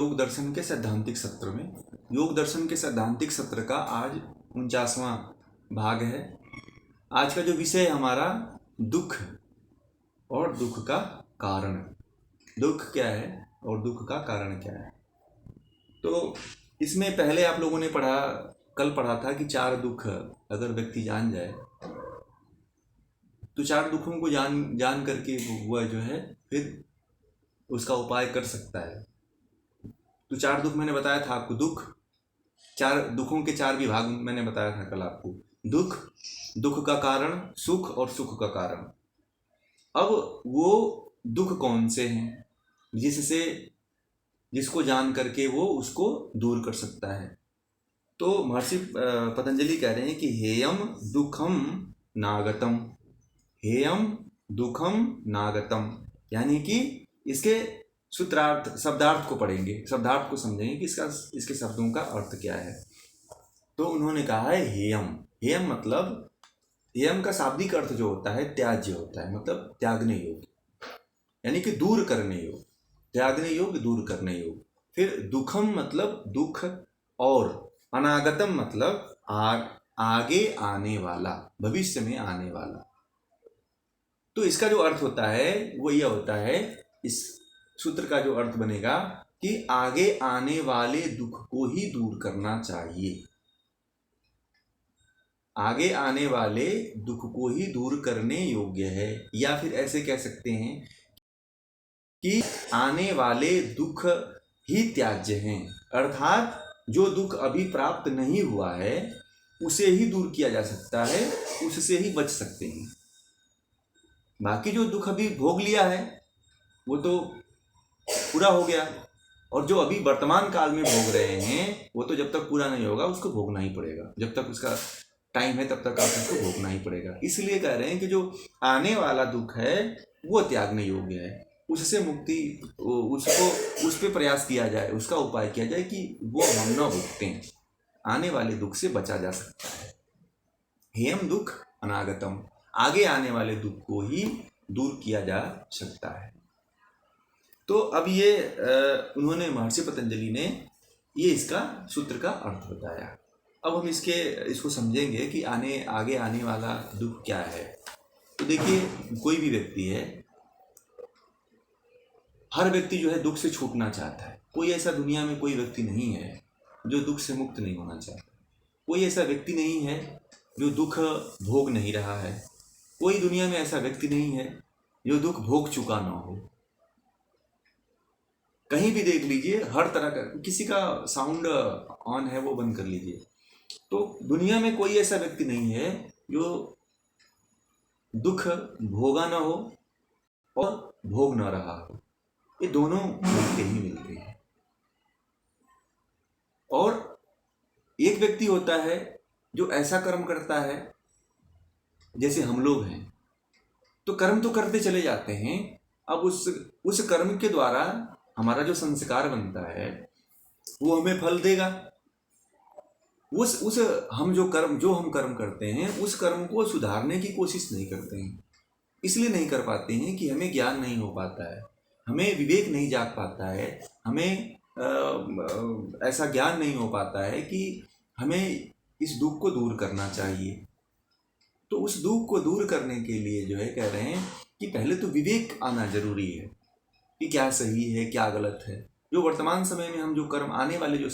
योग दर्शन के सैद्धांतिक सत्र में, योग दर्शन के सैद्धांतिक सत्र का आज 49वां भाग है। आज का जो विषय है हमारा दुख और दुख का कारण। दुख क्या है और दुख का कारण क्या है। तो इसमें पहले आप लोगों ने कल पढ़ा था कि 4 दुख अगर व्यक्ति जान जाए तो 4 दुखों को जान करके वह जो है फिर उसका उपाय कर सकता है। तो 4 दुख मैंने बताया था आपको। 4 दुखों के 4 विभाग मैंने बताया था कल आपको। दुख, दुख का कारण, सुख और सुख का कारण। अब वो दुख कौन से हैं जिसको जान करके वो उसको दूर कर सकता है। तो महर्षि पतंजलि कह रहे हैं कि हेयम दुखम नागतम, हेयम दुखम नागतम, यानी कि इसके सूत्रार्थ शब्दार्थ को पढ़ेंगे, शब्दार्थ को समझेंगे कि इसके शब्दों का अर्थ क्या है। तो उन्होंने कहा है हेयम। हेयम मतलब, हेयम का शाब्दिक अर्थ जो होता है त्याज्य होता है, मतलब त्यागने योग्य, यानी कि दूर करने योग्य, त्यागने योग्य, दूर करने योग्य। फिर दुखम मतलब दुख, और अनागतम मतलब आगे आने वाला, भविष्य में आने वाला। तो इसका जो अर्थ होता है वो यह होता है, इस सूत्र का जो अर्थ बनेगा कि आगे आने वाले दुख को ही दूर करना चाहिए। आगे आने वाले दुख को ही दूर करने योग्य है, या फिर ऐसे कह सकते हैं कि आने वाले दुख ही त्याज्य हैं, अर्थात जो दुख अभी प्राप्त नहीं हुआ है उसे ही दूर किया जा सकता है, उससे ही बच सकते हैं। बाकी जो दुख अभी भोग लिया है वो तो पूरा हो गया, और जो अभी वर्तमान काल में भोग रहे हैं वो तो जब तक पूरा नहीं होगा उसको भोगना ही पड़ेगा। जब तक उसका टाइम है तब तक आप उसको भोगना ही पड़ेगा। इसलिए कह रहे हैं कि जो आने वाला दुख है वो त्यागने योग्य है, उससे मुक्ति, उसको उस पर प्रयास किया जाए, उसका उपाय किया जाए कि वो हम न भुगतें, आने वाले दुख से बचा जा सकता है। हेयम दुख अनागतम, आगे आने वाले दुख को ही दूर किया जा सकता है। तो अब ये उन्होंने, महर्षि पतंजलि ने ये इसका सूत्र का अर्थ बताया। अब हम इसको समझेंगे कि आगे आने वाला दुख क्या है। तो देखिए, कोई भी व्यक्ति है, हर व्यक्ति जो है दुख से छूटना चाहता है। कोई ऐसा दुनिया में कोई व्यक्ति नहीं है जो दुख से मुक्त नहीं होना चाहता। कोई ऐसा व्यक्ति नहीं है जो दुख भोग नहीं रहा है। कोई दुनिया में ऐसा व्यक्ति नहीं है जो दुख भोग चुका ना हो। कहीं भी देख लीजिए, हर तरह का, किसी का साउंड ऑन है वो बंद कर लीजिए। तो दुनिया में कोई ऐसा व्यक्ति नहीं है जो दुख भोगा ना हो और भोग ना रहा हो। ये दोनों मिलते ही मिलते हैं। और एक व्यक्ति होता है जो ऐसा कर्म करता है, जैसे हम लोग हैं, तो कर्म तो करते चले जाते हैं। अब उस कर्म के द्वारा हमारा जो संस्कार बनता है वो हमें फल देगा। उस हम जो कर्म करते हैं उस कर्म को सुधारने की कोशिश नहीं करते हैं। इसलिए नहीं कर पाते हैं कि हमें ज्ञान नहीं हो पाता है, हमें विवेक नहीं जाग पाता है, हमें ऐसा ज्ञान नहीं हो पाता है कि हमें इस दुख को दूर करना चाहिए। तो उस दुख को दूर करने के लिए जो है कह रहे हैं कि पहले तो विवेक आना जरूरी है कि क्या सही है क्या गलत है। जो वर्तमान समय में हम जो कर्म, आने वाले जो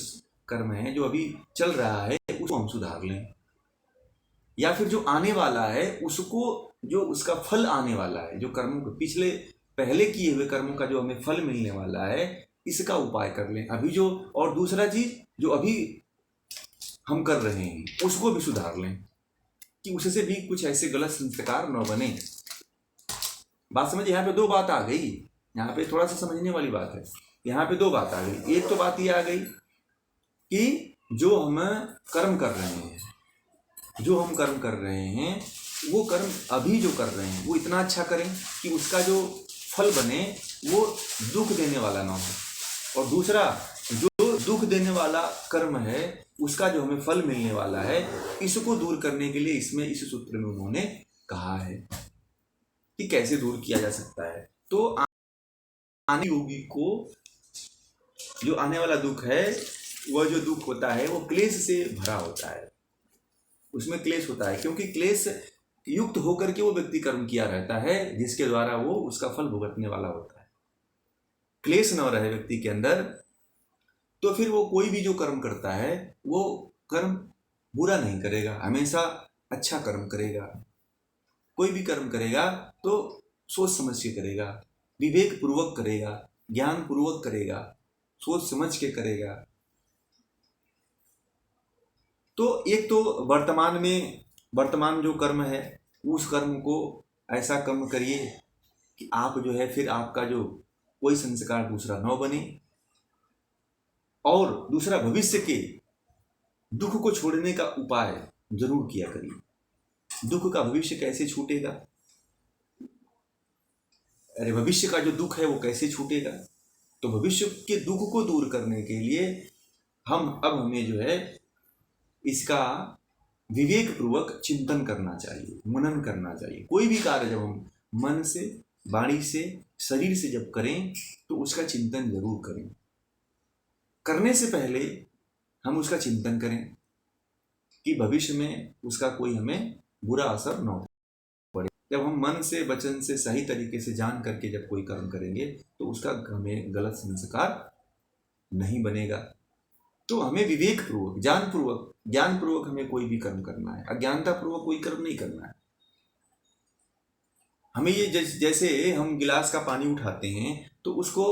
कर्म है जो अभी चल रहा है उसको हम सुधार लें, या फिर जो आने वाला है उसको, जो उसका फल आने वाला है, जो कर्मों को पिछले पहले किए हुए कर्मों का जो हमें फल मिलने वाला है इसका उपाय कर लें अभी जो। और दूसरा चीज जो अभी हम कर रहे हैं उसको भी सुधार लें कि उससे भी कुछ ऐसे गलत संस्कार न बने। बात समझिए, यहाँ पे 2 बात आ गई। यहाँ पे थोड़ा सा समझने वाली बात है। यहाँ पे 2 बात आ गई। एक तो बात ये आ गई कि जो हम कर्म कर रहे हैं, वो कर्म अभी जो कर रहे हैं वो इतना अच्छा करें कि उसका जो फल बने वो दुख देने वाला ना हो। और दूसरा, जो दुख देने वाला कर्म है उसका जो हमें फल मिलने वाला है, इसको दूर करने के लिए इसमें इस सूत्र में उन्होंने कहा है कि कैसे दूर किया जा सकता है। तो आने योगी को जो आने वाला दुख है, वह जो दुख होता है वो क्लेश से भरा होता है, उसमें क्लेश होता है, क्योंकि क्लेश युक्त होकर के वो व्यक्ति कर्म किया रहता है जिसके द्वारा वो उसका फल भुगतने वाला होता है। क्लेश न रहे व्यक्ति के अंदर तो फिर वो कोई भी जो कर्म करता है वो कर्म बुरा नहीं करेगा, हमेशा अच्छा कर्म करेगा। कोई भी कर्म करेगा तो सोच समझ के करेगा, विवेक पूर्वक करेगा, ज्ञान पूर्वक करेगा, सोच समझ के करेगा। तो एक तो वर्तमान जो कर्म है उस कर्म को ऐसा कर्म करिए कि आप जो है फिर आपका जो कोई संस्कार दूसरा न बने, और दूसरा भविष्य के दुख को छोड़ने का उपाय जरूर किया करिए। दुख का भविष्य कैसे छूटेगा, अरे भविष्य का जो दुख है वो कैसे छूटेगा, तो भविष्य के दुख को दूर करने के लिए हमें जो है इसका विवेक पूर्वक चिंतन करना चाहिए, मनन करना चाहिए। कोई भी कार्य जब हम मन से, वाणी से, शरीर से जब करें तो उसका चिंतन जरूर करें। करने से पहले हम उसका चिंतन करें कि भविष्य में उसका कोई हमें बुरा असर न पड़े। जब हम मन से, वचन से, सही तरीके से जान करके जब कोई कर्म करेंगे तो उसका हमें गलत संस्कार नहीं बनेगा। तो हमें विवेक पूर्वक, ज्ञान पूर्वक हमें कोई भी कर्म करना है, अज्ञानता पूर्वक कोई कर्म नहीं करना है। हमें ये जैसे हम गिलास का पानी उठाते हैं तो उसको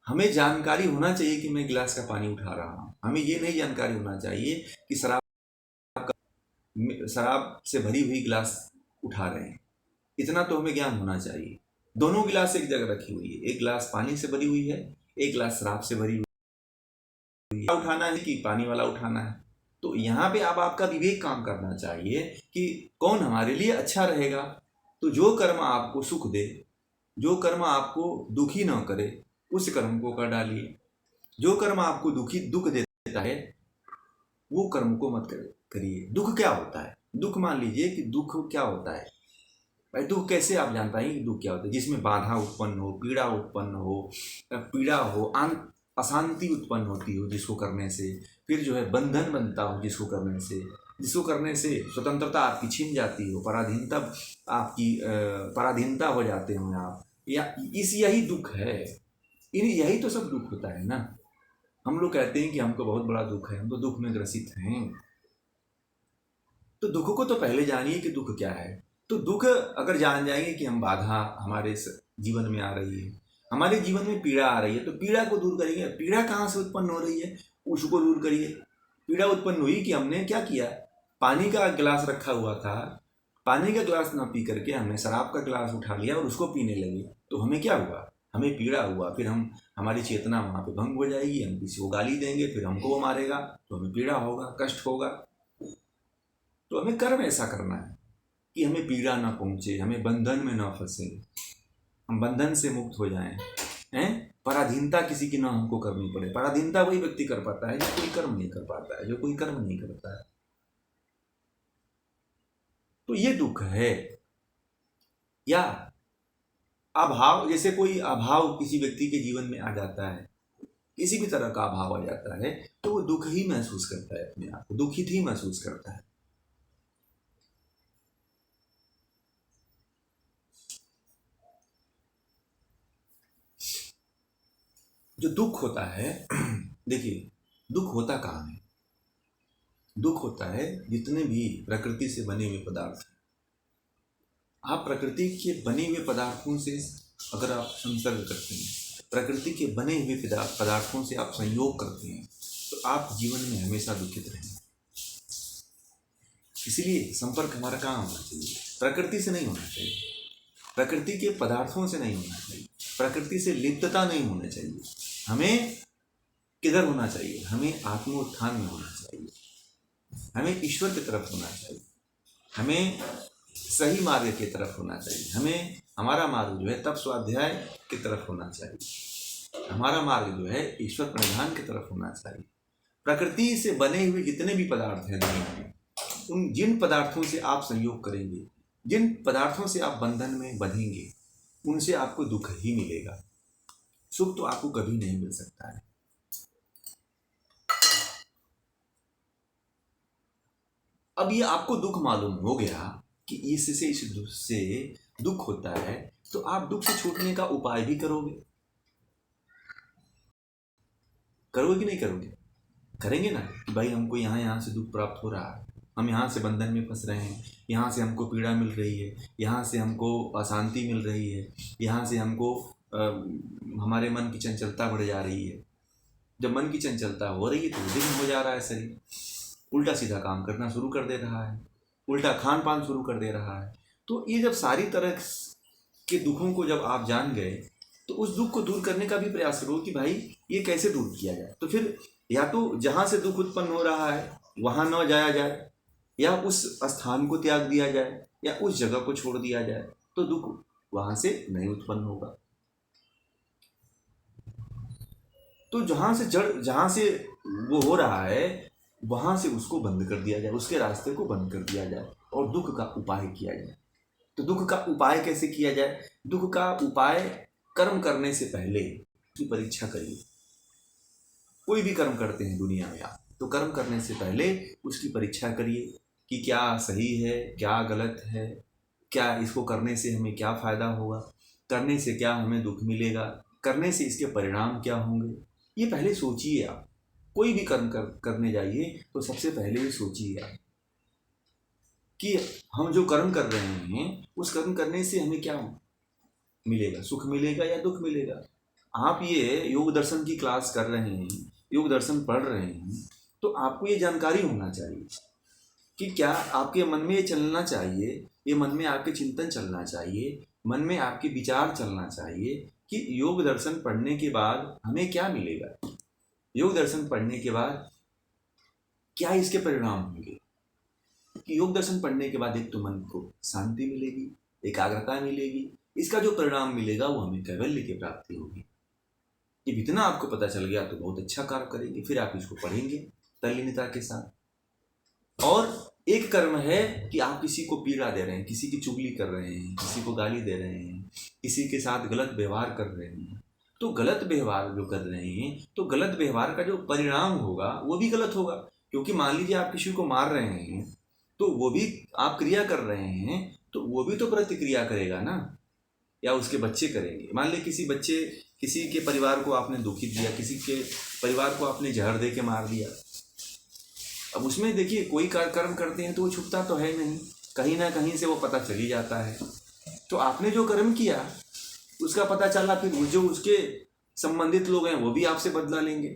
हमें जानकारी होना चाहिए कि मैं गिलास का पानी उठा रहा हूँ। हमें ये नहीं जानकारी होना चाहिए कि शराब से भरी हुई गिलास उठा रहे हैं, इतना तो हमें ज्ञान होना चाहिए। दोनों गिलास एक जगह रखी हुई है, एक गिलास पानी से भरी हुई है, एक गिलास शराब से भरी हुई है। उठाना है कि पानी वाला उठाना है, तो यहाँ पे अब आपका विवेक काम करना चाहिए कि कौन हमारे लिए अच्छा रहेगा। तो जो कर्म आपको सुख दे, जो कर्म आपको दुखी न करे, उस कर्म को कर डालिए। जो कर्म आपको दुख देता है वो कर्म को मत करिए। दुख क्या होता है? दुख मान लीजिए कि दुख क्या होता है भाई, दुख कैसे आप जान पाएंगे कि दुख क्या होता है? जिसमें बाधा उत्पन्न हो, पीड़ा उत्पन्न हो, अशांति उत्पन्न होती हो जिसको करने से, फिर जो है बंधन बनता हो जिसको करने से स्वतंत्रता आपकी छिन जाती हो, पराधीनता हो जाते हो आप, या यही दुख है। यही तो सब दुख होता है ना। हम लोग कहते हैं कि हमको बहुत बड़ा दुख है, हम तो दुख में ग्रसित हैं। तो दुख को तो पहले जानिए कि दुख क्या है। तो दुख अगर जान जाएंगे कि हम बाधा हमारे जीवन में आ रही है, हमारे जीवन में पीड़ा आ रही है, तो पीड़ा को दूर करेंगे। पीड़ा कहाँ से उत्पन्न हो रही है उसको दूर करिए। पीड़ा उत्पन्न हुई कि हमने क्या किया, पानी का गिलास रखा हुआ था, पानी का गिलास ना पी करके हमने शराब का गिलास उठा लिया और उसको पीने लगे, तो हमें क्या हुआ? हमें पीड़ा हुआ। फिर हमारी चेतना वहाँ पे भंग हो जाएगी, हम किसी को गाली देंगे, फिर हमको वो मारेगा, तो हमें पीड़ा होगा, कष्ट होगा। तो हमें कर्म ऐसा करना है कि हमें पीड़ा ना पहुँचे, हमें बंधन में ना फंसे, हम बंधन से मुक्त हो जाएं, पराधीनता किसी की ना हमको करनी पड़े। पराधीनता वही व्यक्ति कर पाता है जो कोई कर्म नहीं कर पाता है, जो कोई कर्म नहीं करता है। तो ये दुख है। या अभाव, जैसे कोई अभाव किसी व्यक्ति के जीवन में आ जाता है, किसी भी तरह का अभाव आ जाता है, तो वो दुख ही महसूस करता है, अपने आप को दुखित ही महसूस करता है। जो दुख होता है देखिए, दुख होता कहाँ है? दुख होता है जितने भी प्रकृति से बने हुए पदार्थ, आप प्रकृति के बने हुए पदार्थों से अगर आप संसर्ग करते हैं, प्रकृति के बने हुए पदार्थों से आप संयोग करते हैं, तो आप जीवन में हमेशा दुखित रहेंगे। इसलिए संपर्क हमारा कहाँ होना चाहिए? प्रकृति से नहीं होना चाहिए, प्रकृति के पदार्थों से नहीं होना चाहिए, प्रकृति से लिप्तता नहीं होनी चाहिए। हमें किधर होना चाहिए? हमें आत्मोत्थान में होना चाहिए, हमें ईश्वर की तरफ होना चाहिए, हमें सही मार्ग की तरफ होना चाहिए, हमें हमारा मार्ग जो है तप स्वाध्याय की तरफ होना चाहिए, हमारा मार्ग जो है ईश्वर प्रणिधान की तरफ होना चाहिए। प्रकृति से बने हुए जितने भी पदार्थ हैं दुनिया में, उन जिन पदार्थों से आप संयोग करेंगे, जिन पदार्थों से आप बंधन में बंधेंगे, उनसे आपको दुख ही मिलेगा। सुख तो आपको कभी नहीं मिल सकता है। अब ये आपको दुख मालूम हो गया कि इससे इस दुख से दुख होता है, तो आप दुख से छूटने का उपाय भी करोगे। करोगे कि नहीं करोगे? करेंगे ना कि भाई हमको यहाँ से दुख प्राप्त हो रहा है, हम यहाँ से बंधन में फंस रहे हैं, यहाँ से हमको पीड़ा मिल रही है, यहाँ से हमको अशांति मिल रही है, यहाँ से हमको हमारे मन की चंचलता बढ़ जा रही है। जब मन की चंचलता हो रही है तो विघ्न हो जा रहा है, शरीर उल्टा सीधा काम करना शुरू कर दे रहा है, उल्टा खान पान शुरू कर दे रहा है। तो ये जब सारी तरह के दुखों को जब आप जान गए, तो उस दुख को दूर करने का भी प्रयास करो कि भाई ये कैसे दूर किया जाए। तो फिर या तो जहाँ से दुख उत्पन्न हो रहा है वहाँ न जाया जाए, या उस स्थान को त्याग दिया जाए, या उस जगह को छोड़ दिया जाए, तो दुख वहाँ से नहीं उत्पन्न होगा। तो जहाँ से वो हो रहा है वहाँ से उसको बंद कर दिया जाए, उसके रास्ते को बंद कर दिया जाए और दुख का उपाय किया जाए। तो दुख का उपाय कैसे किया जाए? दुख का उपाय कर्म करने से पहले उसकी परीक्षा करिए। कोई भी कर्म करते हैं दुनिया में आप, तो कर्म करने से पहले उसकी परीक्षा करिए कि क्या सही है, क्या गलत है, क्या इसको करने से हमें क्या फ़ायदा होगा, करने से क्या हमें दुख मिलेगा, करने से इसके परिणाम क्या होंगे। ये पहले सोचिए। आप कोई भी कर्म करने जाइए तो सबसे पहले ये सोचिए आप कि हम जो कर्म कर रहे हैं उस कर्म करने से हमें क्या मिलेगा, सुख मिलेगा या दुख मिलेगा। आप ये योग दर्शन की क्लास कर रहे हैं, योग दर्शन पढ़ रहे हैं, तो आपको ये जानकारी होना चाहिए कि क्या आपके मन में ये चलना चाहिए, ये मन में आपके चिंतन चलना चाहिए, मन में आपके विचार चलना चाहिए कि योग दर्शन पढ़ने के बाद हमें क्या मिलेगा, योग दर्शन पढ़ने के बाद क्या इसके परिणाम होंगे। कि योग दर्शन पढ़ने के बाद एक तो मन को शांति मिलेगी, एकाग्रता मिलेगी, इसका जो परिणाम मिलेगा वो हमें कैवल्य की प्राप्ति होगी। जब इतना आपको पता चल गया तो बहुत अच्छा कार्य करेंगे, फिर आप इसको पढ़ेंगे तल्लीनता के साथ। और एक कर्म है कि आप किसी को पीड़ा दे रहे हैं, किसी की चुगली कर रहे हैं, किसी को गाली दे रहे हैं, किसी के साथ गलत व्यवहार कर रहे हैं, तो गलत व्यवहार जो कर रहे हैं तो गलत व्यवहार का जो परिणाम होगा वो भी गलत होगा। क्योंकि मान लीजिए आप किसी को मार रहे हैं तो वो भी आप क्रिया कर रहे हैं, तो वो भी तो प्रतिक्रिया करेगा ना, या उसके बच्चे करेंगे। मान लीजिए किसी के परिवार को आपने दुखी दिया, किसी के परिवार को आपने जहर दे के मार दिया। अब उसमें देखिए कोई कर्म करते हैं तो वो छुपता तो है नहीं, कहीं ना कहीं से वो पता चल ही जाता है। तो आपने जो कर्म किया उसका पता चला, फिर वो जो उसके संबंधित लोग हैं वो भी आपसे बदला लेंगे।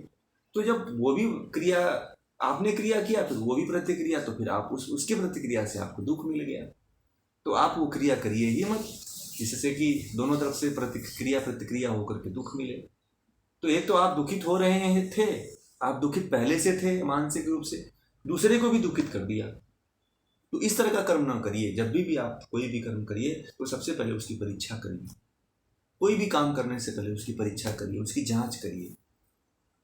तो जब वो भी क्रिया आपने क्रिया किया फिर वो भी प्रतिक्रिया, तो फिर आप उसके प्रतिक्रिया से आपको दुख मिल गया। तो आप वो क्रिया करिए ही मत जिससे कि दोनों तरफ से प्रतिक्रिया होकर के दुख मिले। तो एक तो आप दुखित हो रहे थे, आप दुखित पहले से थे मानसिक रूप से, दूसरे को भी दुखित कर दिया। तो इस तरह का कर्म ना करिए। जब भी आप कोई भी कर्म करिए तो सबसे पहले उसकी परीक्षा करिए। कोई भी काम करने से पहले उसकी परीक्षा करिए, उसकी जांच करिए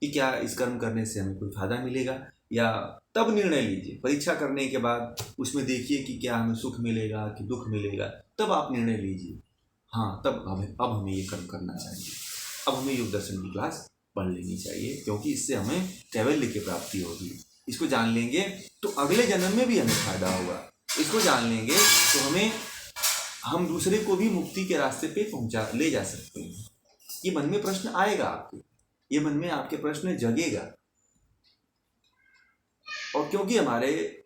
कि क्या इस कर्म करने से हमें कोई फायदा मिलेगा, या तब निर्णय लीजिए। परीक्षा करने के बाद उसमें देखिए कि क्या हमें सुख मिलेगा कि दुख मिलेगा, तब आप निर्णय लीजिए। हाँ, तब अब हमें ये कर्म करना चाहिए, अब हमें योग दर्शन की क्लास पढ़ लेनी चाहिए, क्योंकि इससे हमें कैवल्य की प्राप्ति होगी। इसको जान लेंगे तो अगले जन्म में भी हमें फायदा होगा। इसको जान लेंगे तो हम दूसरे को भी मुक्ति के रास्ते पे ले जा सकते हैं। ये मन में प्रश्न आएगा आपके, ये मन में आपके प्रश्न जगेगा। और क्योंकि हमारे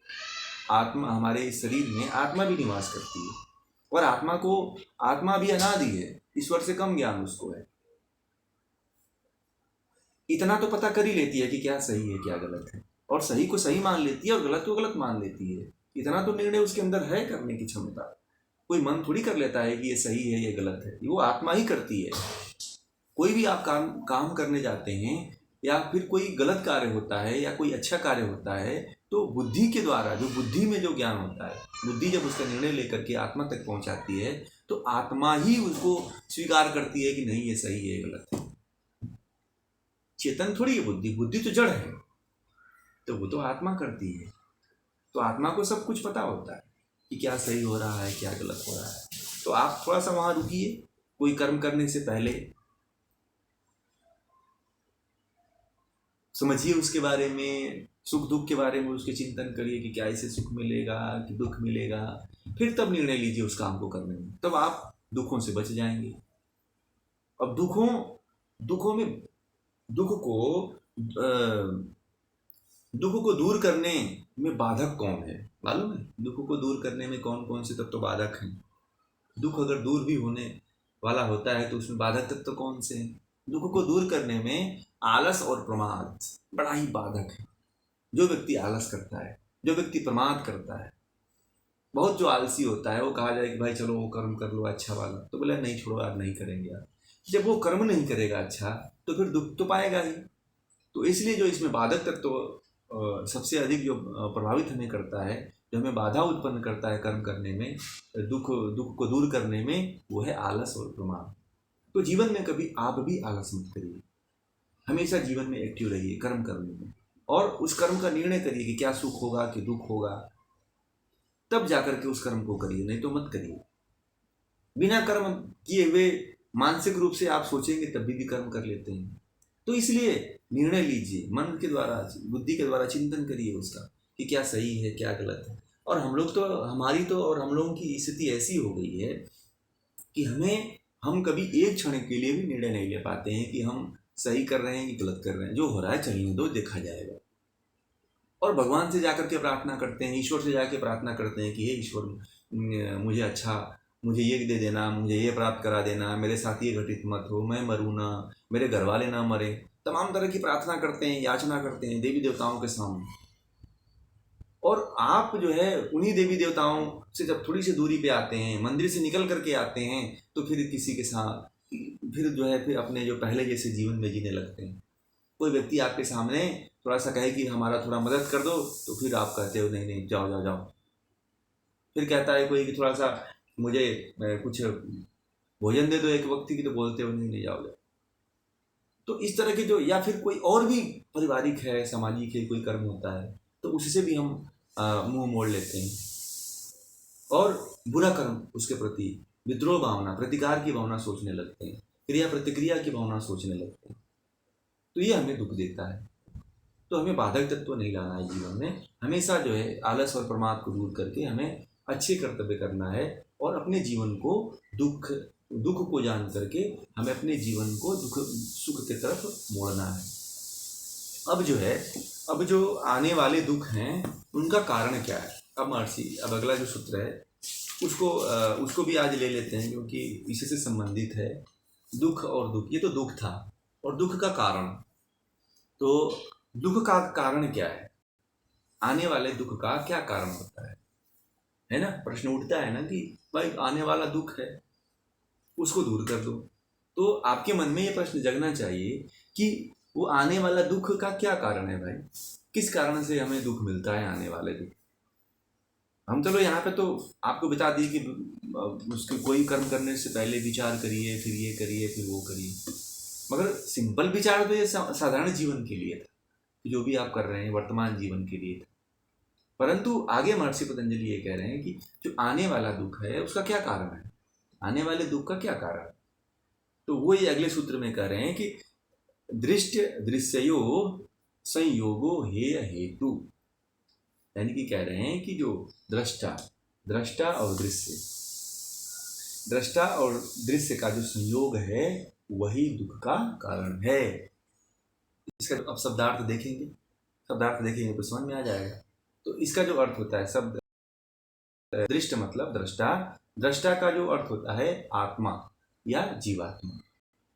शरीर में आत्मा भी निवास करती है, और आत्मा भी अनादि है, ईश्वर से कम ज्ञान उसको है। इतना तो पता कर ही लेती है कि क्या सही है क्या गलत है, और सही को सही मान लेती है और गलत को गलत मान लेती है। इतना तो निर्णय उसके अंदर है करने की क्षमता। कोई मन थोड़ी कर लेता है कि ये सही है ये गलत है, वो आत्मा ही करती है। कोई भी आप काम करने जाते हैं, या फिर कोई गलत कार्य होता है या कोई अच्छा कार्य होता है, तो बुद्धि के द्वारा, जो बुद्धि में जो ज्ञान होता है, बुद्धि जब उसका निर्णय लेकर के आत्मा तक पहुंचाती है, तो आत्मा ही उसको स्वीकार करती है कि नहीं ये सही है गलत है। चेतन थोड़ी है बुद्धि तो जड़ है, तो वो तो आत्मा करती है। तो आत्मा को सब कुछ पता होता है कि क्या सही हो रहा है क्या गलत हो रहा है। तो आप थोड़ा सा वहाँ रुकिए कोई कर्म करने से पहले, समझिए उसके बारे में, सुख दुख के बारे में उसके चिंतन करिए कि क्या इसे सुख मिलेगा कि दुख मिलेगा, फिर तब निर्णय लीजिए उस काम को करने में, तब आप दुखों से बच जाएंगे। अब दुखों में दुख को दुख को दूर करने में बाधक कौन है मालूम है? दुख को दूर करने में कौन कौन से तत्व बाधक हैं? दुख अगर दूर भी होने वाला होता है तो उसमें बाधक तत्व कौन से हैं? दुख को दूर करने में आलस और प्रमाद बड़ा ही बाधक है। जो व्यक्ति आलस करता है, जो व्यक्ति प्रमाद करता है, बहुत जो आलसी होता है, वो कहा जाए कि भाई चलो वो कर्म कर लो अच्छा वाला, तो बोले नहीं छोड़ो यार नहीं करेंगे यार। जब वो कर्म नहीं करेगा अच्छा तो फिर दुख तो पाएगा ही। तो इसलिए जो इसमें बाधक तत्व तो सबसे अधिक जो प्रभावित हमें करता है, जो हमें बाधा उत्पन्न करता है कर्म करने में, दुख को दूर करने में, वो है आलस और प्रमाद। तो जीवन में कभी आप भी आलस मत करिए, हमेशा जीवन में एक्टिव रहिए कर्म करने में, और उस कर्म का निर्णय करिए कि क्या सुख होगा कि दुख होगा, तब जाकर के उस कर्म को करिए, नहीं तो मत करिए। बिना कर्म किए हुए मानसिक रूप से आप सोचेंगे तब भी कर्म कर लेते हैं। तो इसलिए निर्णय लीजिए, मन के द्वारा, बुद्धि के द्वारा चिंतन करिए उसका कि क्या सही है क्या गलत है। और हम लोगों की स्थिति ऐसी हो गई है कि हम कभी एक क्षण के लिए भी निर्णय नहीं ले पाते हैं कि हम सही कर रहे हैं कि गलत कर रहे हैं। जो हो रहा है चलने दो, देखा जाएगा। और भगवान से जाकर के प्रार्थना करते हैं, ईश्वर से जाके प्रार्थना करते हैं कि हे ईश्वर, मुझे ये दे देना, मुझे ये प्राप्त करा देना, मेरे साथ ये घटित मत हो, मैं मरूँ ना, मेरे घर वाले ना मरे। तमाम तरह की प्रार्थना करते हैं, याचना करते हैं देवी देवताओं के सामने। और आप जो है उन्हीं देवी देवताओं से जब थोड़ी सी दूरी पे आते हैं, मंदिर से निकल करके आते हैं, तो फिर किसी के साथ फिर अपने जो पहले जैसे जीवन में जीने लगते हैं। कोई व्यक्ति आपके सामने थोड़ा सा कहे कि हमारा थोड़ा मदद कर दो, तो फिर आप कहते हो नहीं नहीं जाओ जाओ जाओ। फिर कहता है कोई कि थोड़ा सा मुझे कुछ भोजन दे दो एक वक्त की, तो बोलते हो नहीं नहीं जाओ जाओ। तो इस तरह के जो, या फिर कोई और भी पारिवारिक है, सामाजिक है, कोई कर्म होता है, तो उससे भी हम मुंह मोड़ लेते हैं और बुरा कर्म उसके प्रति विद्रोह भावना, प्रतिकार की भावना सोचने लगते हैं, क्रिया प्रतिक्रिया की भावना सोचने लगते हैं। तो ये हमें दुख देता है। तो हमें बाधक तत्व नहीं लाना है जीवन में। हमेशा जो है आलस और प्रमाद को दूर करके हमें अच्छे कर्तव्य करना है, और अपने जीवन को दुख को जान करके हमें अपने जीवन को सुख की तरफ मोड़ना है। अब जो आने वाले दुख हैं उनका कारण क्या है? अब अगला जो सूत्र है उसको भी आज ले लेते हैं, क्योंकि इसी से संबंधित है। दुख और दुख, ये तो दुख था, और दुख का कारण। तो दुख का कारण क्या है? आने वाले दुख का क्या कारण होता है ना? प्रश्न उठता है ना कि भाई आने वाला दुख है, उसको दूर कर दो। तो आपके मन में ये प्रश्न जगना चाहिए कि वो आने वाला दुख का क्या कारण है भाई? किस कारण से हमें दुख मिलता है आने वाले दुख? हम चलो यहाँ पे तो आपको बता दिए कि उसके कोई कर्म करने से पहले विचार करिए, फिर ये करिए, फिर वो करिए। मगर सिंपल विचार तो ये साधारण जीवन के लिए था, जो भी आप कर रहे हैं वर्तमान जीवन के लिए था। परंतु आगे महर्षि पतंजलि ये कह रहे हैं कि जो आने वाला दुख है उसका क्या कारण है, आने वाले दुख का क्या कारण। तो वो ये अगले सूत्र में कह रहे हैं कि दृश्यो संयोगो हेय हेतु, यानी कि कह रहे हैं कि जो दृष्टा और दृश्य का जो संयोग है वही दुख का कारण है। इसका अब शब्दार्थ देखेंगे तो समझ में आ जाएगा। तो इसका जो अर्थ होता है, शब्द दृष्ट मतलब दृष्टा का जो अर्थ होता है आत्मा या जीवात्मा।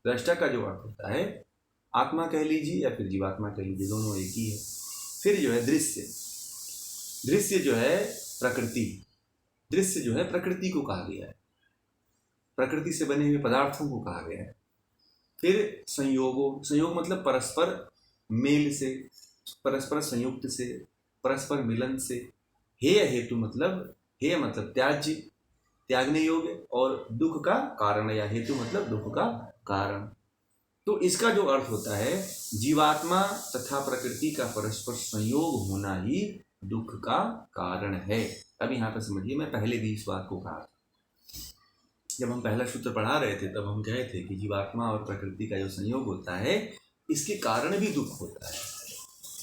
दृष्टा का जो अर्थ होता है आत्मा कह लीजिए या फिर जीवात्मा कह लीजिए, दोनों एक ही है। फिर जो है दृश्य जो है प्रकृति, दृश्य जो है प्रकृति को कहा गया है, प्रकृति से बने हुए पदार्थों को कहा गया है। फिर संयोग मतलब परस्पर मेल से, परस्पर संयुक्त से, परस्पर मिलन से। हेतु मतलब त्यागने योग्य, और दुख का कारण, या हेतु मतलब दुख का कारण। तो इसका जो अर्थ होता है जीवात्मा तथा प्रकृति का परस्पर संयोग होना ही दुख का कारण है। अब यहाँ पर समझिए, मैं पहले भी इस बात को कहा था, जब हम पहला सूत्र पढ़ा रहे थे तब हम कहे थे कि जीवात्मा और प्रकृति का जो संयोग होता है इसके कारण भी दुख होता है।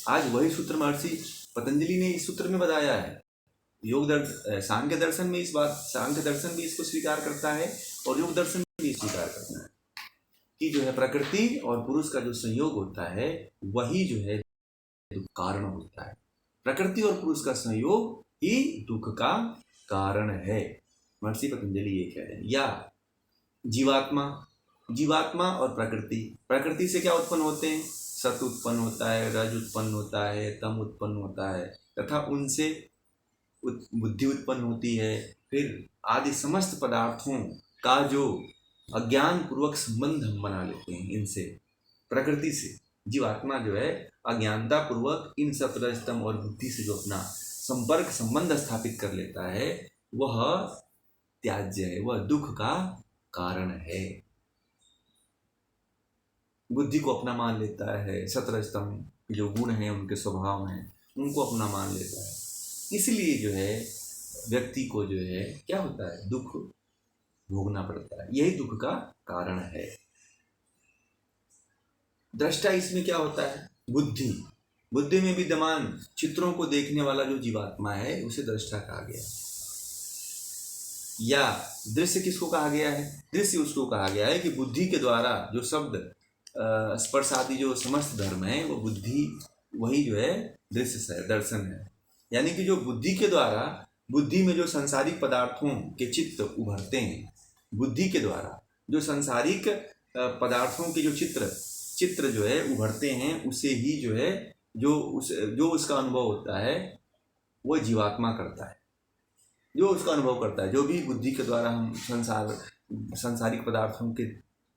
आज वही सूत्र महर्षि पतंजलि ने इस सूत्र में बताया है। सांख्य दर्शन में सांख्य दर्शन भी इसको स्वीकार करता है और योग दर्शन भी स्वीकार करता है कि जो है प्रकृति और पुरुष का जो संयोग होता है वही जो है दुख कारण होता है। प्रकृति और पुरुष का संयोग ही दुख का कारण है, महर्षि पतंजलि ये कह रहे हैं। या जीवात्मा और प्रकृति से क्या उत्पन्न होते हैं? सत उत्पन्न होता है, रज उत्पन्न होता है, तम उत्पन्न होता है तथा उनसे बुद्धि उत्पन्न होती है। फिर आदि समस्त पदार्थों का जो अज्ञान पूर्वक संबंध हम बना लेते हैं इनसे, प्रकृति से। जीवात्मा जो है अज्ञानता पूर्वक इन सतरजतम और बुद्धि से जो अपना संपर्क संबंध स्थापित कर लेता है वह त्याज्य है, वह दुख का कारण है। बुद्धि को अपना मान लेता है, सतरजतम जो गुण हैं उनके स्वभाव हैं उनको अपना मान लेता है, इसलिए जो है व्यक्ति को जो है क्या होता है, दुख भोगना पड़ता है। यही दुख का कारण है। दृष्टा इसमें क्या होता है? बुद्धि में विद्यमान चित्रों को देखने वाला जो जीवात्मा है उसे दृष्टा कहा गया। या दृश्य किसको कहा गया है? दृश्य उसको कहा गया है कि बुद्धि के द्वारा जो शब्द स्पर्श आदि जो समस्त धर्म है वो बुद्धि, वही जो है दृश्य है, दर्शन है। यानी कि जो बुद्धि के द्वारा, बुद्धि में जो सांसारिक पदार्थों के चित्त उभरते हैं, बुद्धि के द्वारा जो सांसारिक पदार्थों के जो चित्र जो है उभरते हैं, उसे ही जो है जो उसका अनुभव होता है वो जीवात्मा करता है। जो उसका अनुभव करता है, जो भी बुद्धि के द्वारा हम सांसारिक पदार्थों के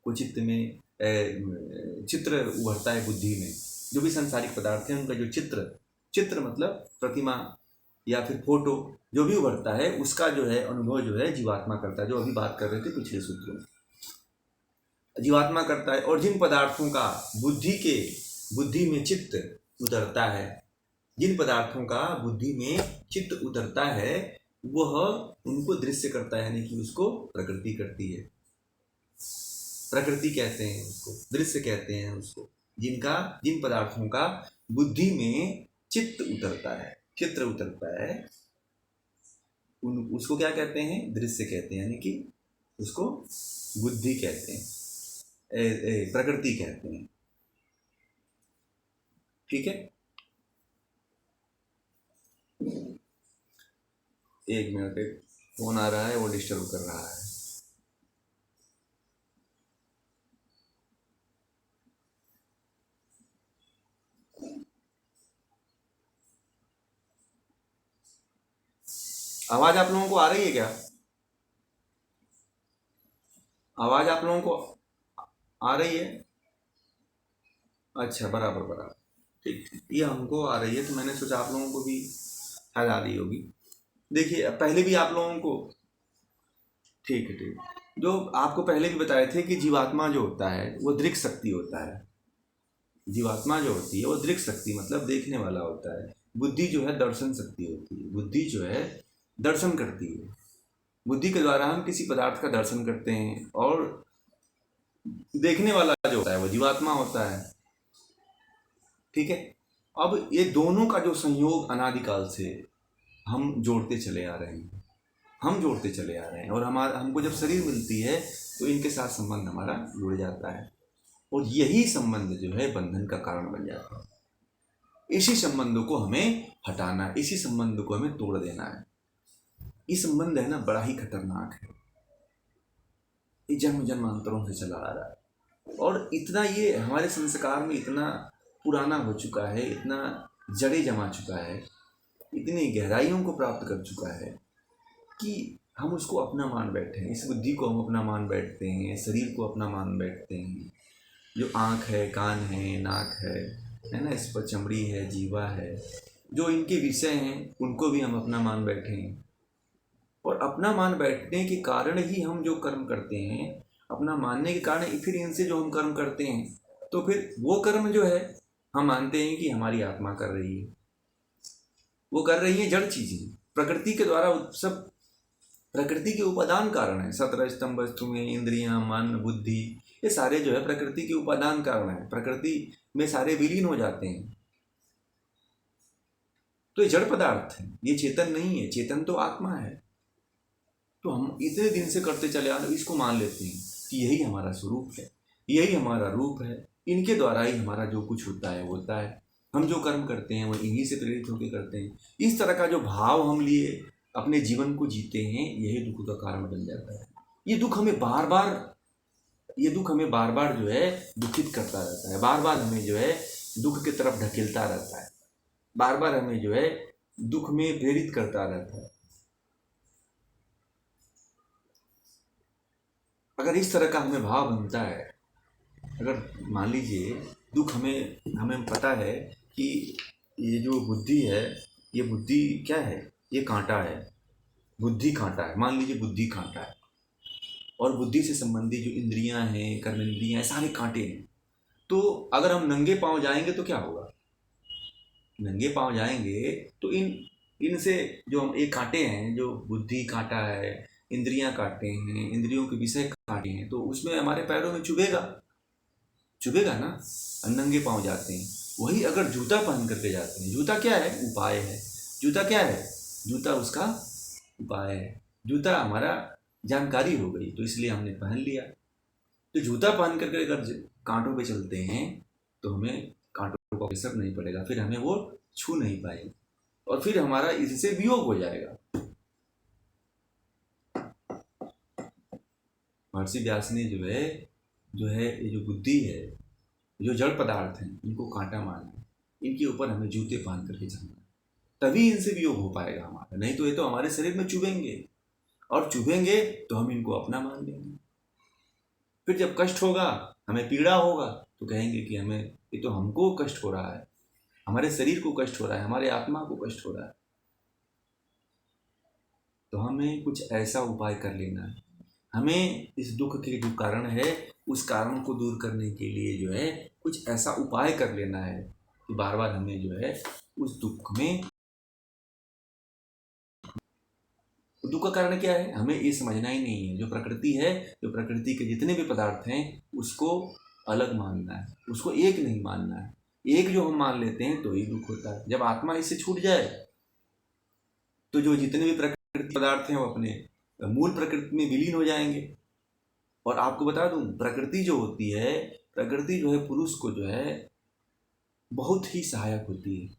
को चित्त में चित्र उभरता है, बुद्धि में जो भी सांसारिक पदार्थ हैं उनका जो चित्र मतलब प्रतिमा या फिर फोटो जो भी उभरता है उसका जो है अनुभव जो है जीवात्मा करता है। जो अभी बात कर रहे थे पिछले सूत्रों में, जीवात्मा करता है। और जिन पदार्थों का बुद्धि में चित्त उतरता है, जिन पदार्थों का बुद्धि में चित्त उतरता है वह उनको दृश्य करता है, यानी कि उसको प्रकृति करती है। प्रकृति कहते हैं उसको, दृश्य कहते हैं उसको, जिन पदार्थों का बुद्धि में चित्त उतरता है, चित्र उतरता है, उसको क्या कहते हैं? दृश्य कहते हैं, यानी कि उसको बुद्धि कहते हैं, प्रकृति कहते हैं। ठीक है, एक मिनट, एक फोन आ रहा है वो डिस्टर्ब कर रहा है। आवाज आप लोगों को आ रही है क्या? आवाज आप लोगों को आ रही है? अच्छा, बराबर, ठीक, ये हमको आ रही है तो मैंने सोचा आप लोगों को भी शायद आ रही होगी। देखिए, पहले भी आप लोगों को, ठीक है, जो आपको पहले भी बताए थे कि जीवात्मा जो होता है वो दृक् शक्ति होता है। जीवात्मा जो होती है वो दृक् शक्ति मतलब देखने वाला होता है। बुद्धि जो है दर्शन शक्ति होती है। बुद्धि जो है दर्शन करती है। बुद्धि के द्वारा हम किसी पदार्थ का दर्शन करते हैं और देखने वाला जो होता है वो जीवात्मा होता है। ठीक है, अब ये दोनों का जो संयोग अनादिकाल से हम जोड़ते चले आ रहे हैं, और हमको जब शरीर मिलती है तो इनके साथ संबंध हमारा जुड़ जाता है और यही संबंध जो है बंधन का कारण बन जाता है। इसी संबंधों को हमें हटाना है, इसी संबंध को हमें तोड़ देना है। ये संबंध है ना, बड़ा ही खतरनाक है। ये जन्म जन्मांतरों से चला आ रहा है और इतना ये हमारे संस्कार में इतना पुराना हो चुका है, इतना जड़े जमा चुका है, इतनी गहराइयों को प्राप्त कर चुका है कि हम उसको अपना मान बैठे हैं। इस बुद्धि को हम अपना मान बैठते हैं, शरीर को अपना मान बैठते हैं। जो आँख है, कान है, नाक है ना, इस पर चमड़ी है, जीवा है, जो इनके विषय हैं उनको भी हम अपना मान बैठे हैं। और अपना मान बैठने के कारण ही हम जो कर्म करते हैं, अपना मानने के कारण फिर इनसे जो हम कर्म करते हैं, तो फिर वो कर्म जो है हम मानते हैं कि हमारी आत्मा कर रही है, वो कर रही है जड़ चीजें। प्रकृति के द्वारा सब प्रकृति के उपादान कारण है। 17 स्तंभ वस्तु में इंद्रियां, मन, बुद्धि, ये सारे जो है प्रकृति के उपादान कारण है। प्रकृति में सारे विलीन हो जाते हैं। तो ये जड़ पदार्थ है, ये चेतन नहीं है, चेतन तो आत्मा है। तो हम इतने दिन से करते चले आ रहे, इसको मान लेते हैं कि यही हमारा स्वरूप है, यही हमारा रूप है, इनके द्वारा ही हमारा जो कुछ होता है होता है, हम जो कर्म करते हैं वो इन्हीं से प्रेरित होकर करते हैं। इस तरह का जो भाव हम लिए अपने जीवन को जीते हैं, यही दुख का कारण बन जाता है। ये दुख हमें बार बार जो है दुखित करता रहता है, बार बार हमें जो है दुख की तरफ ढकेलता रहता है, बार बार हमें जो है दुख में प्रेरित करता रहता है। अगर इस तरह का हमें भाव बनता है, अगर मान लीजिए दुख हमें पता है कि ये जो बुद्धि है, ये बुद्धि क्या है, ये कांटा है, बुद्धि कांटा है, मान लीजिए बुद्धि कांटा है, और बुद्धि से संबंधित जो इंद्रियां हैं, कर्मेंद्रियां हैं, सारे कांटे हैं। तो अगर हम नंगे पांव जाएंगे तो क्या होगा? नंगे पांव जाएंगे तो इनसे जो हम एक कांटे हैं, जो बुद्धि कांटा है, इंद्रियां काटे हैं, इंद्रियों के विषय काटे हैं, तो उसमें हमारे पैरों में चुभेगा ना, नंगे पांव जाते हैं। वही अगर जूता पहन करके जाते हैं, जूता क्या है? उपाय है। जूता क्या है? जूता उसका उपाय है। जूता हमारा जानकारी हो गई, तो इसलिए हमने पहन लिया। तो जूता पहन करके अगर कांटों पे चलते हैं तो हमें कांटों का असर नहीं पड़ेगा, फिर हमें वो छू नहीं पाएंगे, और फिर हमारा इससे वियोग हो जाएगा। महर्षि व्यास ने जो है ये जो बुद्धि है, जो जड़ पदार्थ हैं, इनको कांटा मारना, इनके ऊपर हमें जूते पहन करके चलना, तभी इनसे वियोग हो पाएगा हमारा। नहीं तो ये तो हमारे शरीर में चुभेंगे, और चुभेंगे तो हम इनको अपना मान लेंगे। फिर जब कष्ट होगा, हमें पीड़ा होगा, तो कहेंगे कि हमें ये तो हमको कष्ट हो रहा है, हमारे शरीर को कष्ट हो रहा है, हमारे आत्मा को कष्ट हो रहा है। तो हमें कुछ ऐसा उपाय कर लेना है। हमें इस दुख के जो कारण है, उस कारण को दूर करने के लिए जो है कुछ ऐसा उपाय कर लेना है कि बार बार हमें जो है उस दुख का कारण क्या है, हमें ये समझना ही नहीं है। जो प्रकृति है, जो प्रकृति के जितने भी पदार्थ हैं, उसको अलग मानना है, उसको एक नहीं मानना है। एक जो हम मान लेते हैं तो ही दुख होता है। जब आत्मा इससे छूट जाए तो जो जितने भी प्रकृति पदार्थ हैं वो अपने मूल प्रकृति में विलीन हो जाएंगे। और आपको बता दूं, प्रकृति जो होती है, प्रकृति जो है पुरुष को जो है बहुत ही सहायक होती है,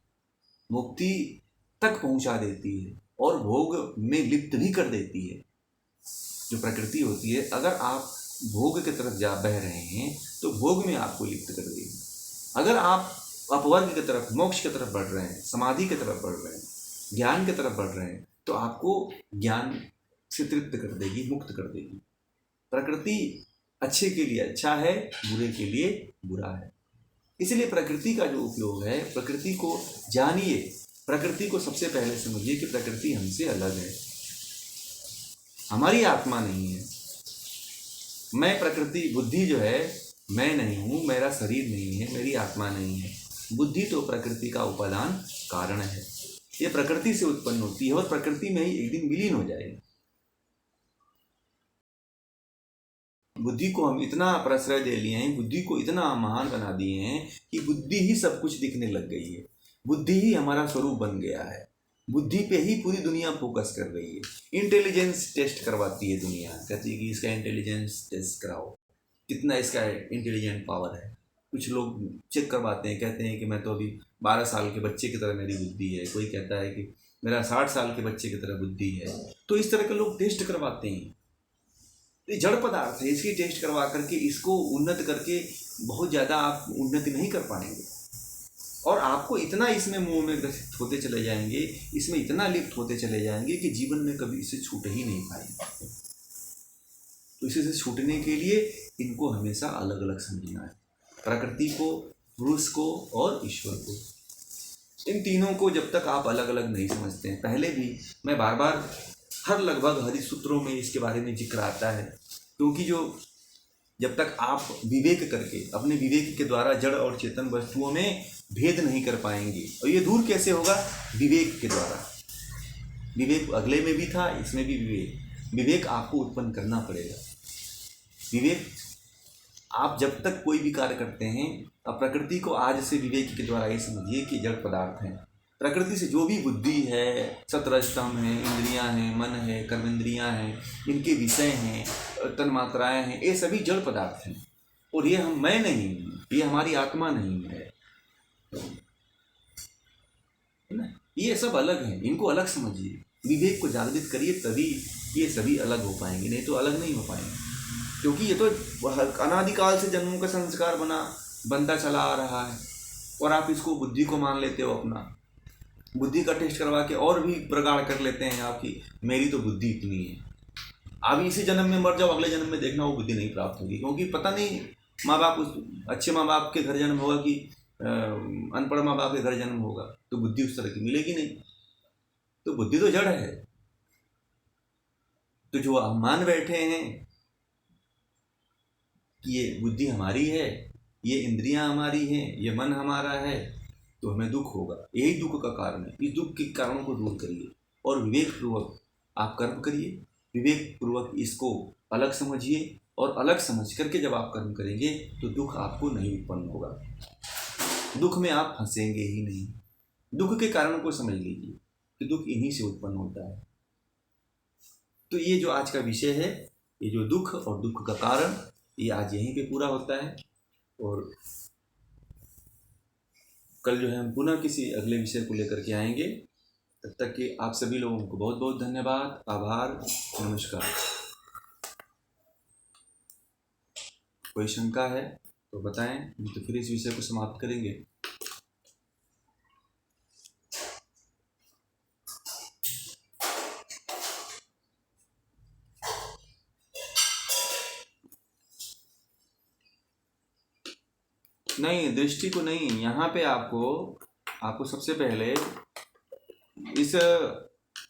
मुक्ति तक पहुंचा देती है और भोग में लिप्त भी कर देती है। जो प्रकृति होती है, अगर आप भोग की तरफ जा बह रहे हैं तो भोग में आपको लिप्त कर देगी। अगर आप अपवर्ग की तरफ, मोक्ष की तरफ बढ़ रहे हैं, समाधि की तरफ बढ़ रहे हैं, ज्ञान की तरफ बढ़ रहे हैं, तो आपको ज्ञान से तृप्त कर देगी, मुक्त कर देगी। प्रकृति अच्छे के लिए अच्छा है, बुरे के लिए बुरा है। इसलिए प्रकृति का जो उपयोग है, प्रकृति को जानिए, प्रकृति को सबसे पहले समझिए कि प्रकृति हमसे अलग है, हमारी आत्मा नहीं है। मैं प्रकृति, बुद्धि जो है मैं नहीं हूँ, मेरा शरीर नहीं है, मेरी आत्मा नहीं है। बुद्धि तो प्रकृति का उपादान कारण है, ये प्रकृति से उत्पन्न होती है और प्रकृति में ही एक दिन विलीन हो जाएगी। बुद्धि को हम इतना प्रश्रय दे लिए हैं, बुद्धि को इतना महान बना दिए हैं कि बुद्धि ही सब कुछ दिखने लग गई है, बुद्धि ही हमारा स्वरूप बन गया है, बुद्धि पे ही पूरी दुनिया फोकस कर रही है। इंटेलिजेंस टेस्ट करवाती है दुनिया, कहती है कि इसका इंटेलिजेंस टेस्ट कराओ, कितना इसका इंटेलिजेंट पावर है। कुछ लोग चेक करवाते हैं, कहते हैं कि मैं तो अभी 12 साल के बच्चे की तरह मेरी बुद्धि है, कोई कहता है कि मेरा 60 साल के बच्चे की तरह बुद्धि है। तो इस तरह के लोग टेस्ट करवाते हैं। ये जड़ पदार्थ है, इसकी टेस्ट करवा करके इसको उन्नत करके बहुत ज़्यादा आप उन्नति नहीं कर पाएंगे, और आपको इतना इसमें मुंह में ग्रसित होते चले जाएंगे, इसमें इतना लिप्त होते चले जाएंगे कि जीवन में कभी इससे छूट ही नहीं पाएंगे। तो इसी से छूटने के लिए इनको हमेशा अलग अलग समझना है, प्रकृति को, पुरुष को और ईश्वर को। इन तीनों को जब तक आप अलग अलग नहीं समझते हैं, पहले भी मैं बार बार लगभग हरि सूत्रों में इसके बारे में जिक्र आता है, क्योंकि जब तक आप विवेक करके, अपने विवेक के द्वारा जड़ और चेतन वस्तुओं में भेद नहीं कर पाएंगे, और ये दूर कैसे होगा? विवेक के द्वारा। विवेक अगले में भी था, इसमें भी विवेक आपको उत्पन्न करना पड़ेगा। विवेक, आप जब तक कोई भी कार्य करते हैं, अब प्रकृति को आज से विवेक के द्वारा ये समझिए कि जड़ पदार्थ हैं, प्रकृति से जो भी बुद्धि है, 17 स्तंभ है, इंद्रियां हैं, मन है, कर्मेंद्रियां हैं, इनके विषय हैं, तन्मात्राएं हैं, ये सभी जड़ पदार्थ हैं। और ये मैं नहीं हूँ, ये हमारी आत्मा नहीं है ना। ये सब अलग है, इनको अलग समझिए, विवेक को जागृत करिए, तभी ये सभी अलग हो पाएंगे, नहीं तो अलग नहीं हो पाएंगे। क्योंकि ये तो अनादिकाल से जन्मों का संस्कार बनता चला आ रहा है, और आप इसको बुद्धि को मान लेते हो अपना। बुद्धि का टेस्ट करवा के और भी प्रगाढ़ कर लेते हैं आपकी, मेरी तो बुद्धि इतनी है। आप इसी जन्म में मर जाओ, अगले जन्म में देखना वो बुद्धि नहीं प्राप्त होगी, क्योंकि पता नहीं माँ बाप अच्छे माँ बाप के घर जन्म होगा कि अनपढ़ माँ बाप के घर जन्म होगा, तो बुद्धि उस तरह की मिलेगी नहीं। तो बुद्धि तो जड़ है। तो जो हम मान बैठे हैं कि ये बुद्धि हमारी है, ये इंद्रियां हमारी हैं, ये मन हमारा है, तो हमें दुख होगा। यही दुख का कारण है। इस दुख के कारणों को दूर करिए और विवेक पूर्वक आप कर्म करिए। विवेक पूर्वक इसको अलग समझिए, और अलग समझ करके जब आप कर्म करेंगे तो दुख आपको नहीं उत्पन्न होगा। दुख में आप फंसेंगे ही नहीं। दुख के कारण को समझ लीजिए कि दुख इन्हीं से उत्पन्न होता है। तो ये जो आज का विषय है, ये जो दुख और दुख का कारण, ये आज यहीं पे पूरा होता है। और कल जो है हम पुनः किसी अगले विषय को लेकर के आएंगे। तब तक के आप सभी लोगों को बहुत बहुत धन्यवाद, आभार, नमस्कार। कोई शंका है तो बताएं, नहीं तो फिर इस विषय को समाप्त करेंगे। नहीं, दृष्टि को नहीं, यहाँ पे आपको सबसे पहले इस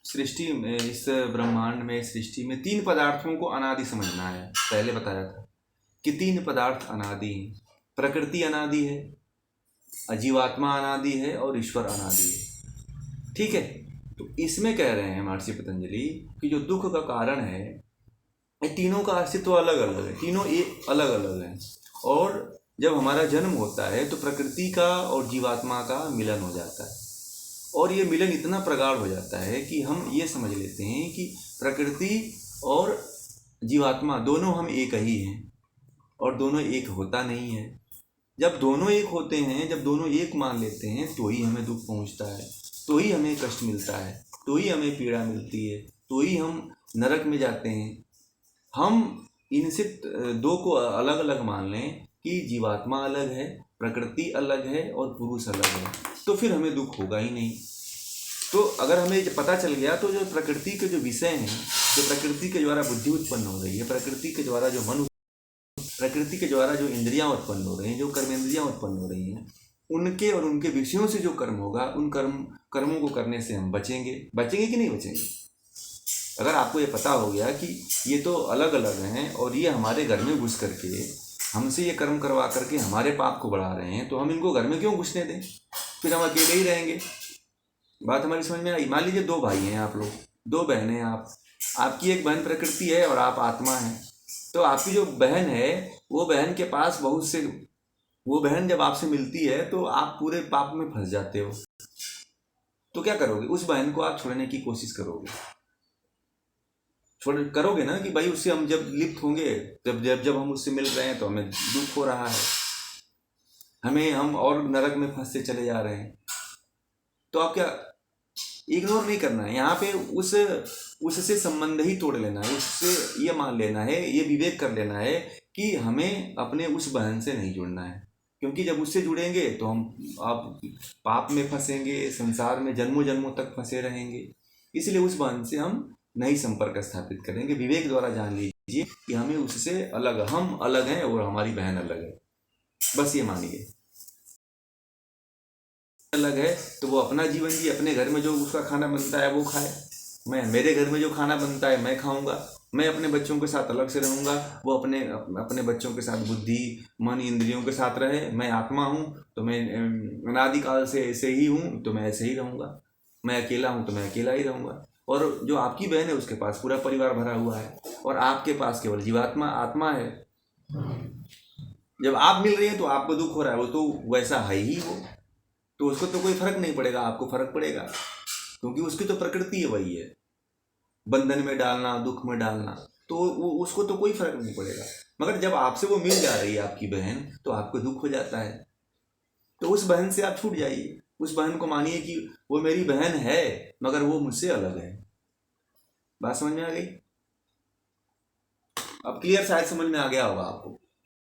सृष्टि में, इस ब्रह्मांड में, सृष्टि में 3 पदार्थों को अनादि समझना है। पहले बताया था कि 3 पदार्थ अनादि हैं। प्रकृति अनादि है, अजीवात्मा अनादि है, और ईश्वर अनादि है। ठीक है। तो इसमें कह रहे हैं महर्षि पतंजलि कि जो दुख का कारण है, ये तीनों का अस्तित्व अलग अलग है, तीनों एक अलग अलग हैं। और जब हमारा जन्म होता है तो प्रकृति का और जीवात्मा का मिलन हो जाता है, और ये मिलन इतना प्रगाढ़ हो जाता है कि हम ये समझ लेते हैं कि प्रकृति और जीवात्मा दोनों हम एक ही हैं, और दोनों एक होता नहीं है। जब दोनों एक होते हैं, जब दोनों एक मान लेते हैं, तो ही हमें दुख पहुंचता है, तो ही हमें कष्ट मिलता है, तो ही हमें पीड़ा मिलती है, तो ही हम नरक में जाते हैं। हम इनसे 2 को अलग अलग मान लें कि जीवात्मा अलग है, प्रकृति अलग है, और पुरुष अलग है, तो फिर हमें दुख होगा ही नहीं। तो अगर हमें पता चल गया, तो जो प्रकृति के जो विषय हैं, जो प्रकृति के द्वारा बुद्धि उत्पन्न हो रही है, प्रकृति के द्वारा जो मन, प्रकृति के द्वारा जो इंद्रियां उत्पन्न हो रही हैं, जो कर्मेंद्रियां उत्पन्न हो रही हैं, उनके और उनके विषयों से जो कर्म होगा, उन कर्मों को करने से हम बचेंगे कि नहीं बचेंगे। अगर आपको ये पता हो गया कि ये तो अलग अलग हैं, और ये हमारे घर में घुस करके हमसे ये कर्म करवा करके हमारे पाप को बढ़ा रहे हैं, तो हम इनको घर में क्यों घुसने दें, फिर हम अकेले ही रहेंगे। बात हमारी समझ में आई। मान लीजिए 2 भाई हैं आप लोग, 2 बहनें हैं आप, आपकी एक बहन प्रकृति है और आप आत्मा हैं। तो आपकी जो बहन है, वो बहन के पास बहुत से, वो बहन जब आपसे मिलती है तो आप पूरे पाप में फंस जाते हो। तो क्या करोगे, उस बहन को आप छोड़ने की कोशिश करोगे, करोगे ना, कि भाई उससे हम जब लिप्त होंगे, जब हम उससे मिल रहे हैं तो हमें दुख हो रहा है, हम और नरक में फंसते चले जा रहे हैं। तो आप क्या, इग्नोर नहीं करना है यहाँ पे, उससे संबंध ही तोड़ लेना है, उससे ये मान लेना है, ये विवेक कर लेना है कि हमें अपने उस बहन से नहीं जुड़ना है। क्योंकि जब उससे जुड़ेंगे तो आप पाप में फंसेंगे, संसार में जन्मों जन्मों तक फंसे रहेंगे। इसलिए उस बहन से हम नहीं संपर्क स्थापित करेंगे। विवेक द्वारा जान लीजिए कि हमें उससे अलग, हम अलग हैं और हमारी बहन अलग है, बस ये मानिए। अलग है तो वो अपना जीवन जी, अपने घर में जो उसका खाना बनता है वो खाए, मेरे घर में जो खाना बनता है मैं खाऊंगा, मैं अपने बच्चों के साथ अलग से रहूंगा, वो अपने बच्चों के साथ बुद्धि मन इंद्रियों के साथ रहे। मैं आत्मा हूँ तो मैं अनादिकाल से ऐसे ही हूँ, तो मैं ऐसे ही रहूँगा। मैं अकेला हूँ तो मैं अकेला ही रहूँगा। और जो आपकी बहन है उसके पास पूरा परिवार भरा हुआ है, और आपके पास केवल जीवात्मा आत्मा है। जब आप मिल रही हैं तो आपको दुख हो रहा है, वो तो वैसा है ही वो। तो उसको तो कोई फर्क नहीं पड़ेगा, आपको फर्क पड़ेगा, क्योंकि उसकी तो प्रकृति है, वही है, बंधन में डालना, दुख में डालना, तो वो उसको तो कोई फर्क नहीं पड़ेगा। मगर जब आपसे वो मिल जा रही है आपकी बहन, तो आपको दुख हो जाता है, तो उस बहन से आप छूट जाइए, उस बहन को मानिए कि वो मेरी बहन है मगर वो मुझसे अलग है। बात समझ में आ गई? अब क्लियर शायद समझ में आ गया होगा आपको।